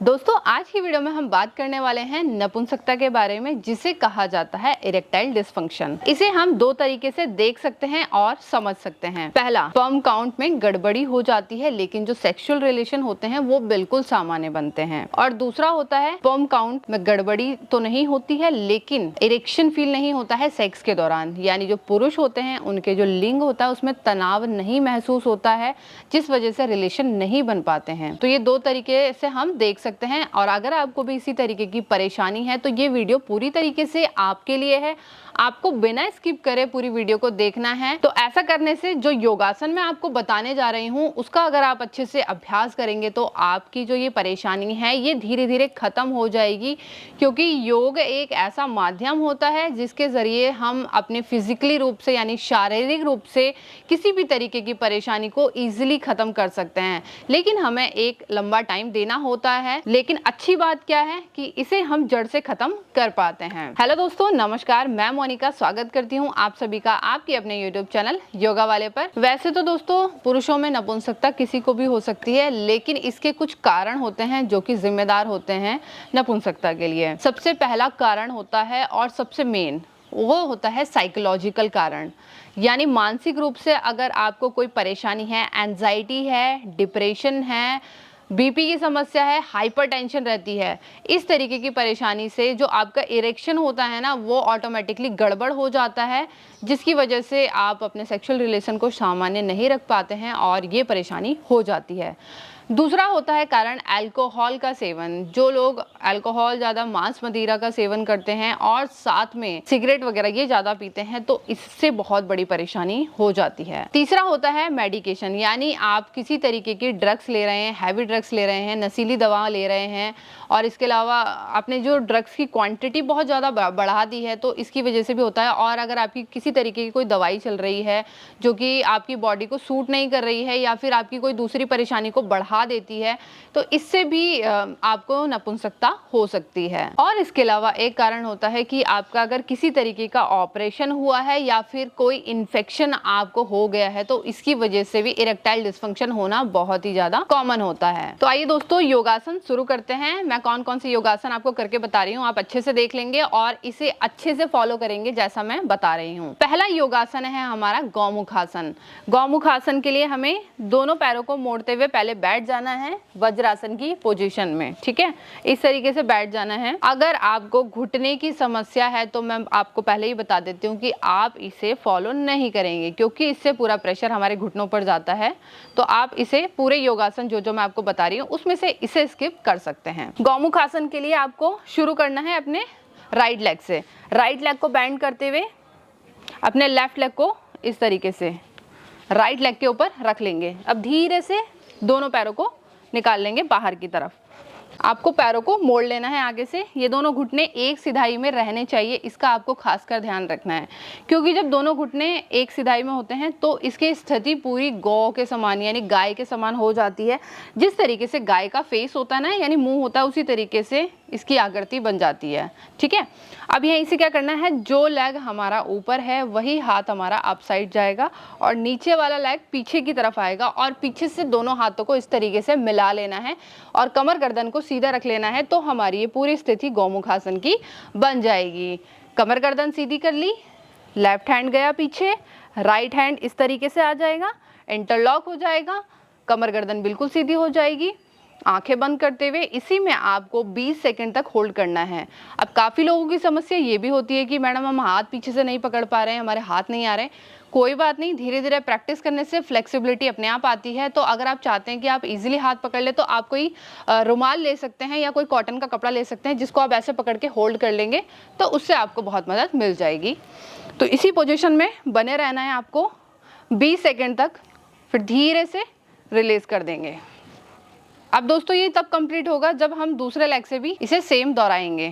दोस्तों आज की वीडियो में हम बात करने वाले हैं नपुंसकता के बारे में, जिसे कहा जाता है इरेक्टाइल डिसफंक्शन। इसे हम दो तरीके से देख सकते हैं और समझ सकते हैं। पहला, स्पर्म काउंट में गड़बड़ी हो जाती है लेकिन जो सेक्सुअल रिलेशन होते हैं वो बिल्कुल सामान्य बनते हैं। और दूसरा होता है स्पर्म काउंट में गड़बड़ी तो नहीं होती है लेकिन इरेक्शन फील नहीं होता है सेक्स के दौरान, यानी जो पुरुष होते हैं उनके जो लिंग होता है उसमें तनाव नहीं महसूस होता है, जिस वजह से रिलेशन नहीं बन पाते हैं। तो ये दो तरीके से हम देख सकते हैं। और अगर आपको भी इसी तरीके की परेशानी है तो ये वीडियो पूरी तरीके से आपके लिए है। आपको बिना स्किप करे पूरी वीडियो को देखना है। तो ऐसा करने से जो योगासन मैं आपको बताने जा रही हूँ उसका अगर आप अच्छे से अभ्यास करेंगे तो आपकी जो ये परेशानी है ये धीरे धीरे खत्म हो जाएगी, क्योंकि योग एक ऐसा माध्यम होता है जिसके जरिए हम अपने फिजिकली रूप से यानी शारीरिक रूप से किसी भी तरीके की परेशानी को इजीली खत्म कर सकते हैं। लेकिन हमें एक लंबा टाइम देना होता है, लेकिन अच्छी बात क्या है कि इसे हम जड़ से खत्म कर पाते हैं। हेलो दोस्तों, नमस्कार, मैं मोनिका स्वागत करती हूँ आप सभी का आपके अपने यूट्यूब चैनल योगा वाले पर। वैसे तो दोस्तों पुरुषों में नपुंसकता किसी को भी हो सकती है, लेकिन इसके कुछ कारण होते हैं जो कि जिम्मेदार होते हैं नपुंसकता के लिए। सबसे पहला कारण होता है और सबसे मेन वो होता है साइकोलॉजिकल कारण, यानी मानसिक रूप से अगर आपको कोई परेशानी है, एंजाइटी है, डिप्रेशन है, बीपी की समस्या है, हाइपरटेंशन रहती है, इस तरीके की परेशानी से जो आपका इरेक्शन होता है ना वो ऑटोमेटिकली गड़बड़ हो जाता है, जिसकी वजह से आप अपने सेक्सुअल रिलेशन को सामान्य नहीं रख पाते हैं और ये परेशानी हो जाती है। दूसरा होता है कारण अल्कोहल का सेवन। जो लोग अल्कोहल ज़्यादा, मांस मदिरा का सेवन करते हैं और साथ में सिगरेट वगैरह ये ज़्यादा पीते हैं तो इससे बहुत बड़ी परेशानी हो जाती है। तीसरा होता है मेडिकेशन, यानी आप किसी तरीके की ड्रग्स ले रहे हैं, हैवी ड्रग्स ले रहे हैं, नशीली दवा ले रहे हैं और इसके अलावा आपने जो ड्रग्स की क्वांटिटी बहुत ज़्यादा बढ़ा दी है तो इसकी वजह से भी होता है। और अगर आपकी किसी तरीके की कोई दवाई चल रही है जो कि आपकी बॉडी को सूट नहीं कर रही है या फिर आपकी कोई दूसरी परेशानी को बढ़ा देती है तो इससे भी आपको नपुंसकता हो सकती है। और इसके अलावा एक कारण होता है कि आपका अगर किसी तरीके का ऑपरेशन हुआ है या फिर कोई इन्फेक्शन आपको हो गया है तो इसकी वजह से भी इरेक्टाइल डिसफंक्शन होना बहुत ही ज्यादा कॉमन होता है। तो आइए दोस्तों योगासन शुरू करते हैं। मैं कौन कौन से योगासन आपको करके बता रही हूँ, आप अच्छे से देख लेंगे और इसे अच्छे से फॉलो करेंगे जैसा मैं बता रही हूँ। पहला योगासन है हमारा गौमुखासन। गौमुखासन के लिए हमें दोनों पैरों को मोड़ते हुए पहले बैठ जाना है वज्रासन की पोजीशन में, ठीक है, इस तरीके से बैठ जाना है। अगर आपको घुटने की समस्या है तो मैं आपको पहले ही बता देती हूँ कि आप इसे फॉलो नहीं करेंगे, क्योंकि इससे पूरा प्रेशर हमारे घुटनों पर जाता है। तो आप इसे पूरे योगासन जो मैं आपको बता रही हूँ उसमें से इसे स्किप कर सकते हैं। गौमुख आसन के लिए आपको शुरू करना है अपने राइट लेग से। राइट लेग को बेंड करते हुए अपने लेफ्ट लेग को इस तरीके से राइट लेग के ऊपर रख लेंगे। अब धीरे से दोनों पैरों को निकाल लेंगे बाहर की तरफ। आपको पैरों को मोड़ लेना है आगे से। ये दोनों घुटने एक सिधाई में रहने चाहिए, इसका आपको खासकर ध्यान रखना है, क्योंकि जब दोनों घुटने एक सिधाई में होते हैं तो इसकी स्थिति पूरी गौ के समान यानी गाय के समान हो जाती है। जिस तरीके से गाय का फेस होता है ना यानी मुंह होता है, उसी तरीके से इसकी आकृति बन जाती है, ठीक है। अब यहीं से क्या करना है, जो लेग हमारा ऊपर है वही हाथ हमारा अप साइड जाएगा और नीचे वाला लेग पीछे की तरफ आएगा और पीछे से दोनों हाथों को इस तरीके से मिला लेना है और कमर गर्दन को सीधा रख लेना है। तो हमारी ये पूरी स्थिति गौमुखासन की बन जाएगी। कमर गर्दन सीधी कर ली, लेफ्ट हैंड गया पीछे, राइट हैंड इस तरीके से आ जाएगा, इंटरलॉक हो जाएगा, कमर गर्दन बिल्कुल सीधी हो जाएगी। आंखें बंद करते हुए इसी में आपको 20 सेकंड तक होल्ड करना है। अब काफ़ी लोगों की समस्या ये भी होती है कि मैडम हम हाथ पीछे से नहीं पकड़ पा रहे हैं, हमारे हाथ नहीं आ रहे हैं। कोई बात नहीं, धीरे धीरे प्रैक्टिस करने से फ्लेक्सिबिलिटी अपने आप आती है। तो अगर आप चाहते हैं कि आप इजीली हाथ पकड़ ले तो आप कोई रुमाल ले सकते हैं या कोई कॉटन का कपड़ा ले सकते हैं जिसको आप ऐसे पकड़ के होल्ड कर लेंगे तो उससे आपको बहुत मदद मिल जाएगी। तो इसी पोजिशन में बने रहना है आपको 20 सेकेंड तक, फिर धीरे से रिलीज कर देंगे। अब दोस्तों ये तब कंप्लीट होगा जब हम दूसरे लेग से भी इसे सेम दोहराएंगे।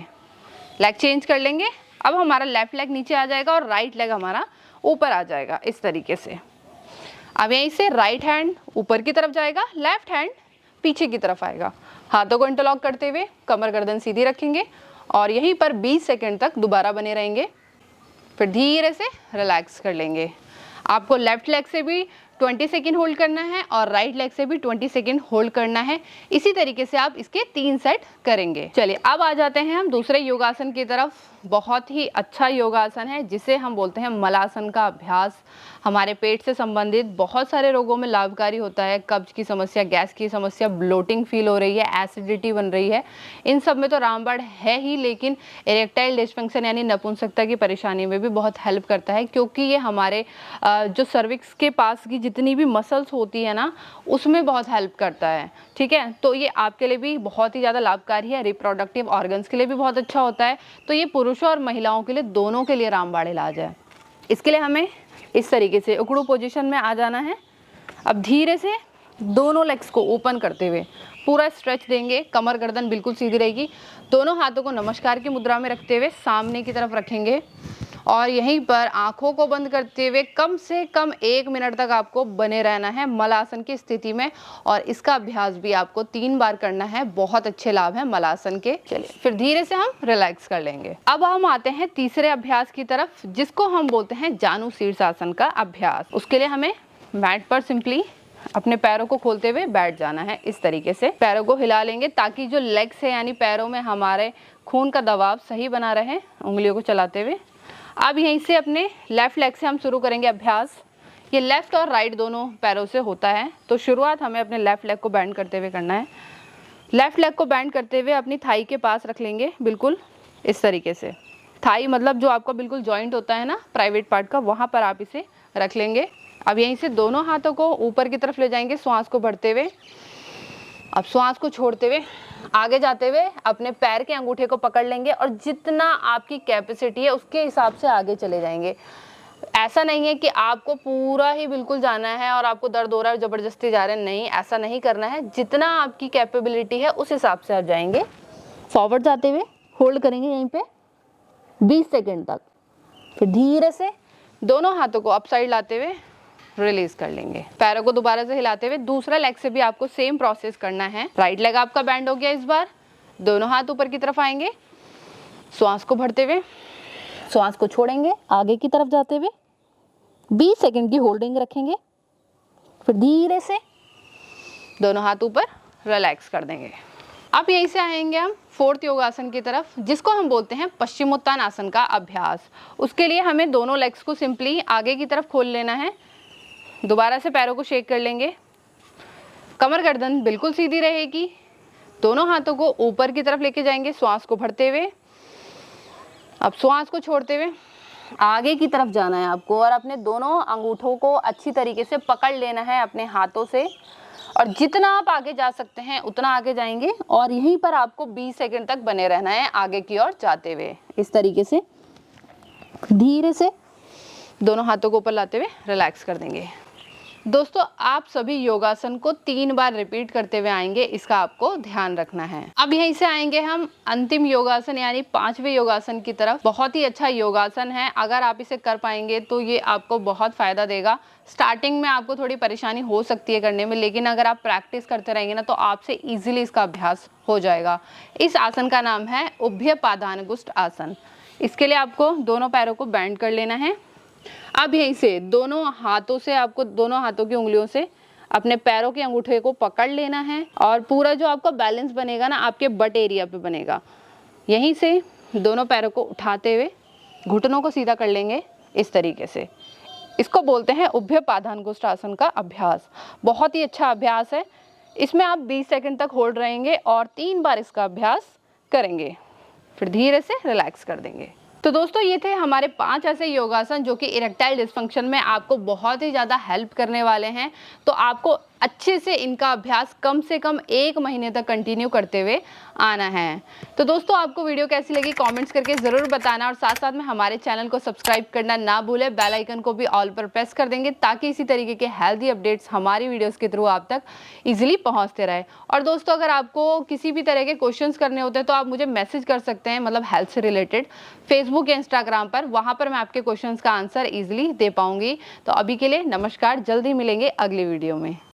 लेग चेंज कर लेंगे। अब हमारा लेफ्ट लेग नीचे आ जाएगा और राइट लेग हमारा ऊपर आ जाएगा इस तरीके से। अब यहीं से राइट हैंड ऊपर की तरफ जाएगा, लेफ्ट हैंड पीछे की तरफ आएगा। हाथों को इंटरलॉक करते हुए कमर गर्दन सीधी रखेंगे और यहीं पर 20 सेकंड तक दोबारा बने रहेंगे। फिर धीरे से रिलैक्स कर लेंगे। आपको लेफ्ट लेग से भी 20 सेकेंड होल्ड करना है और राइट लेग से भी 20 सेकेंड होल्ड करना है। इसी तरीके से आप इसके 3 सेट करेंगे। चलिए अब आ जाते हैं हम दूसरे योगासन की तरफ। बहुत ही अच्छा योगासन है जिसे हम बोलते हैं मलासन का अभ्यास। हमारे पेट से संबंधित बहुत सारे रोगों में लाभकारी होता है। कब्ज की समस्या, गैस की समस्या, ब्लोटिंग फील हो रही है, एसिडिटी बन रही है, इन सब में तो रामबाण है ही, लेकिन इरेक्टाइल डिस्फंक्शन यानी नपुंसकता की परेशानी में भी बहुत हेल्प करता है, क्योंकि ये हमारे जो सर्विक्स के पास की जितनी भी मसल्स होती है ना, उसमें बहुत हेल्प करता है। ठीक है, तो ये आपके लिए भी बहुत ही ज़्यादा लाभकारी है। रिप्रोडक्टिव ऑर्गन्स के लिए भी बहुत अच्छा होता है। तो ये पुरुषों और महिलाओं के लिए, दोनों के लिए रामबाण इलाज है। इसके लिए हमें इस तरीके से उकड़ू पोजीशन में आ जाना है। अब धीरे से दोनों लेग्स को ओपन करते हुए पूरा स्ट्रेच देंगे। कमर गर्दन बिल्कुल सीधी रहेगी। दोनों हाथों को नमस्कार की मुद्रा में रखते हुए सामने की तरफ रखेंगे और यहीं पर आंखों को बंद करते हुए कम से कम 1 मिनट तक आपको बने रहना है मलासन की स्थिति में। और इसका अभ्यास भी आपको 3 बार करना है। बहुत अच्छे लाभ हैं मलासन के। चलिए फिर धीरे से हम रिलैक्स कर लेंगे। अब हम आते हैं तीसरे अभ्यास की तरफ, जिसको हम बोलते हैं जानु शीर्षासन का अभ्यास। उसके लिए हमें मैट पर सिंपली अपने पैरों को खोलते हुए बैठ जाना है। इस तरीके से पैरों को हिला लेंगे ताकि जो लेग्स है यानी पैरों में हमारे खून का दबाव सही बना रहे, उंगलियों को चलाते हुए। अब यहीं से अपने लेफ्ट लेग से हम शुरू करेंगे अभ्यास। ये लेफ्ट और राइट दोनों पैरों से होता है, तो शुरुआत हमें अपने लेफ्ट लेग को बेंड करते हुए करना है। लेफ्ट लेग को बेंड करते हुए अपनी थाई के पास रख लेंगे, बिल्कुल इस तरीके से। थाई मतलब जो आपका बिल्कुल जॉइंट होता है ना, प्राइवेट पार्ट का, वहाँ पर आप इसे रख लेंगे। अब यहीं से दोनों हाथों को ऊपर की तरफ ले जाएंगे, श्वास को भरते हुए। अब श्वास को छोड़ते हुए आगे जाते हुए अपने पैर के अंगूठे को पकड़ लेंगे और जितना आपकी कैपेसिटी है उसके हिसाब से आगे चले जाएंगे। ऐसा नहीं है कि आपको पूरा ही बिल्कुल जाना है और आपको दर्द हो रहा है जबरदस्ती जा रहे हैं, नहीं, ऐसा नहीं करना है। जितना आपकी कैपेबिलिटी है उस हिसाब से आप जाएंगे। फॉरवर्ड जाते हुए होल्ड करेंगे यहीं पे 20 सेकेंड तक। फिर धीरे से दोनों हाथों को अप साइड लाते हुए रिलीज कर लेंगे। पैरों को दोबारा से हिलाते हुए दूसरा लेग से भी आपको सेम प्रोसेस करना है। राइट लेग आपका बैंड हो गया। इस बार दोनों हाथ ऊपर की तरफ आएंगे, श्वास को भरते हुए श्वास को छोड़ेंगे, आगे की तरफ जाते हुए 20 सेकंड की होल्डिंग रखेंगे। फिर धीरे से दोनों हाथ ऊपर रिलैक्स कर देंगे। अब यहीं से आएंगे हम फोर्थ योगासन की तरफ, जिसको हम बोलते हैं पश्चिमोत्तान आसन का अभ्यास। उसके लिए हमें दोनों लेग्स को सिंपली आगे की तरफ खोल लेना है। दोबारा से पैरों को शेक कर लेंगे। कमर गर्दन बिल्कुल सीधी रहेगी। दोनों हाथों को ऊपर की तरफ लेके जाएंगे, श्वास को भरते हुए। अब श्वास को छोड़ते हुए आगे की तरफ जाना है आपको और अपने दोनों अंगूठों को अच्छी तरीके से पकड़ लेना है अपने हाथों से। और जितना आप आगे जा सकते हैं उतना आगे जाएंगे और यहीं पर आपको 20 सेकंड तक बने रहना है आगे की ओर जाते हुए। इस तरीके से धीरे से दोनों हाथों को ऊपर लाते हुए रिलैक्स कर देंगे। दोस्तों आप सभी योगासन को 3 बार रिपीट करते हुए आएंगे, इसका आपको ध्यान रखना है। अब यहीं से आएंगे हम अंतिम योगासन यानी 5वें योगासन की तरफ। बहुत ही अच्छा योगासन है, अगर आप इसे कर पाएंगे तो ये आपको बहुत फायदा देगा। स्टार्टिंग में आपको थोड़ी परेशानी हो सकती है करने में, लेकिन अगर आप प्रैक्टिस करते रहेंगे ना तो आपसे इजीली इसका अभ्यास हो जाएगा। इस आसन का नाम है उभय पादानुगुष्ठ आसन। इसके लिए आपको दोनों पैरों को बेंड कर लेना है। अब यहीं से दोनों हाथों से आपको दोनों हाथों की उंगलियों से अपने पैरों के अंगूठे को पकड़ लेना है और पूरा जो आपका बैलेंस बनेगा ना आपके बट एरिया पे बनेगा। यहीं से दोनों पैरों को उठाते हुए घुटनों को सीधा कर लेंगे इस तरीके से। इसको बोलते हैं उभय पादानुगुष्ठ आसन का अभ्यास। बहुत ही अच्छा अभ्यास है। इसमें आप 20 सेकंड तक होल्ड रहेंगे और 3 बार इसका अभ्यास करेंगे, फिर धीरे से रिलैक्स कर देंगे। तो दोस्तों ये थे हमारे 5 ऐसे योगासन जो कि इरेक्टाइल डिस्फंक्शन में आपको बहुत ही ज़्यादा हेल्प करने वाले हैं। तो आपको अच्छे से इनका अभ्यास कम से कम 1 महीने तक कंटिन्यू करते हुए आना है। तो दोस्तों आपको वीडियो कैसी लगी कमेंट्स करके ज़रूर बताना और साथ साथ में हमारे चैनल को सब्सक्राइब करना ना भूलें। बेल आइकन को भी ऑल पर प्रेस कर देंगे ताकि इसी तरीके के हेल्दी अपडेट्स हमारी वीडियोज़ के थ्रू आप तक ईजिली पहुँचते रहे। और दोस्तों अगर आपको किसी भी तरह के क्वेश्चंस करने होते हैं तो आप मुझे मैसेज कर सकते हैं, मतलब हेल्थ से रिलेटेड, फेसबुक या इंस्टाग्राम पर। वहाँ पर मैं आपके क्वेश्चंस का आंसर ईजिली दे पाऊँगी। तो अभी के लिए नमस्कार, जल्दी मिलेंगे अगली वीडियो में।